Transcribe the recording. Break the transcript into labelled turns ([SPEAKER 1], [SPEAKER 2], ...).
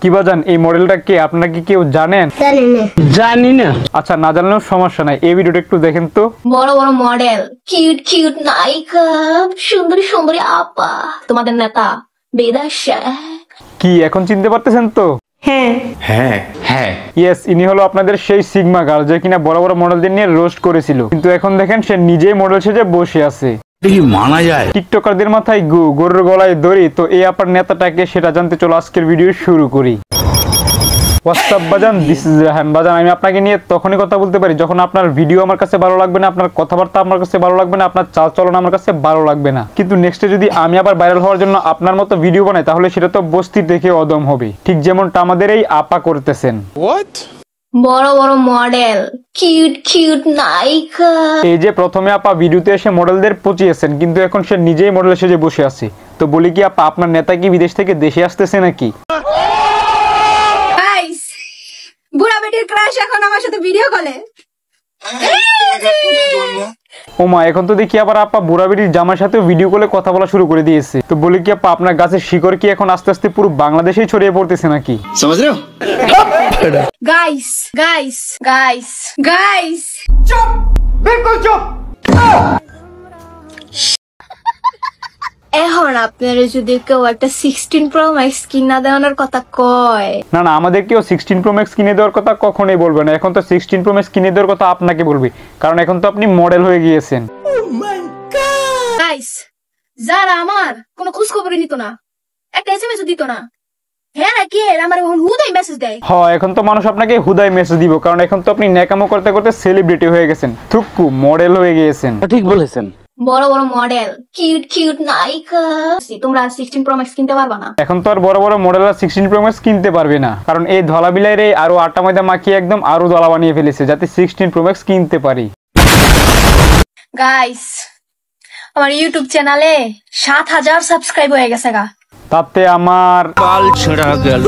[SPEAKER 1] কি বাজান এই মডেলটা কে আপনারা কি কেউ জানেন?
[SPEAKER 2] জানি না।
[SPEAKER 1] আচ্ছা না জানলেও সমস্যা নাই, এই ভিডিওটা একটু দেখেন তো।
[SPEAKER 3] বড় বড় মডেল, কিউট কিউট নায়িকা, সুন্দরী সুন্দরী আপা, তোমাদের নেতা বেদার শেখ।
[SPEAKER 1] কি এখন চিনতে পারতেছেন তো?
[SPEAKER 2] হ্যাঁ
[SPEAKER 1] ইয়েস, ইনি হলো আপনাদের সেই সিগমা গার্ল যে কিনা বড় বড় মডেলদের নিয়ে রোস্ট করেছিল, কিন্তু এখন দেখেন সে নিজেই মডেল সেজে বসে আছে।
[SPEAKER 2] মানা যায়।
[SPEAKER 1] টিকটকারদের মাথায় গরুর গলায় দড়ি। তো এই আপার নেতাটাকে সেটা জানতে চলো আজকের ভিডিও শুরু করি। হোয়াটসঅ্যাপ বাজান, দিস ইজ রাহান বাজান। আমি আপনাকে নিয়ে তখনই কথা বলতে পারি যখন আপনার ভিডিও আমার কাছে ভালো লাগবে না, আপনার কথাবার্তা আমার কাছে ভালো লাগবে না, আপনার চাল চলন আমার কাছে ভালো লাগবে না। কিন্তু নেক্সটে যদি আমি আবার ভাইরাল হওয়ার জন্য আপনার মতো ভিডিও বানাই তাহলে সেটা তো বস্তি দেখে অদম হবে, ঠিক যেমনটা আমাদের এই আপা করতেছেন।
[SPEAKER 3] বড় বড় মডেল, কিউট কিউট নায়িকা।
[SPEAKER 1] এই যে প্রথমে আপা ভিডিওতে এসে মডেলদের পচিয়েছেন, কিন্তু এখন সে নিজেই মডেল সেজে বসে আছে। তো বলি কি আপা, আপনার নেতা কি বিদেশ থেকে দেশে আসতেছে নাকি?
[SPEAKER 4] গাইস, বুড়া বেটির ক্রাশ এখন আমার সাথে ভিডিও কলে।
[SPEAKER 1] ওমা, এখন তো দেখি আবার আপা বুড়াবিড়ির জামার সাথে ভিডিও কলে কথা বলা শুরু করে দিয়েছে। তো বলি কি আপা, আপনার গাছের শিকড় কি এখন আস্তে আস্তে পুরো বাংলাদেশেই ছড়িয়ে পড়তেছে নাকি?
[SPEAKER 4] গাইস গাইস গাইস গাইস, এখন আপনারা যদি কেউ একটা 16 Pro Max কিনা দেওয়ানোর কথা কয়,
[SPEAKER 1] না না, আমাদের কেউ 16 Pro Max কিনে দেওয়ার কথা কখনোই বলবে না। এখন তো 16 Pro Max কিনে দেওয়ার কথা আপনাকে বলবে, কারণ এখন তো আপনি মডেল হয়ে গিয়েছেন।
[SPEAKER 4] গাইস যারা আমার কোনো খোঁজ খবরই নিত না, একটা SMS দিত না, হ্যাঁ নাকি আমার হুদাই মেসেজ দেয়।
[SPEAKER 1] হ্যাঁ, এখন তো মানুষ আপনাকে হুদাই মেসেজ দিব, কারণ এখন তো আপনি ন্যাকামো করতে করতে সেলিব্রিটি হয়ে গেছেন, থুকু মডেল হয়ে গিয়েছেন।
[SPEAKER 2] ঠিক বলেছেন।
[SPEAKER 3] বড় বড় মডেল, কিউট কিউট নায়িকা। তোমরা 16 Pro Max কিনতে পারবা না।
[SPEAKER 1] এখন তো আর বড় বড় মডেল আর 16 Pro Max কিনতে পারবে না, কারণ এই ধলা বিলাইরে আরো আটা ময়দা মাখিয়ে একদম আরো দলা বানিয়ে ফেলেছে যাতে 16 Pro Max কিনতে পারি।
[SPEAKER 4] গাইস, আমার ইউটিউব চ্যানেলে 7000 সাবস্ক্রাইব হয়ে গেছে গা।
[SPEAKER 1] তাতে আমার
[SPEAKER 2] কাল ছেড়া গেল।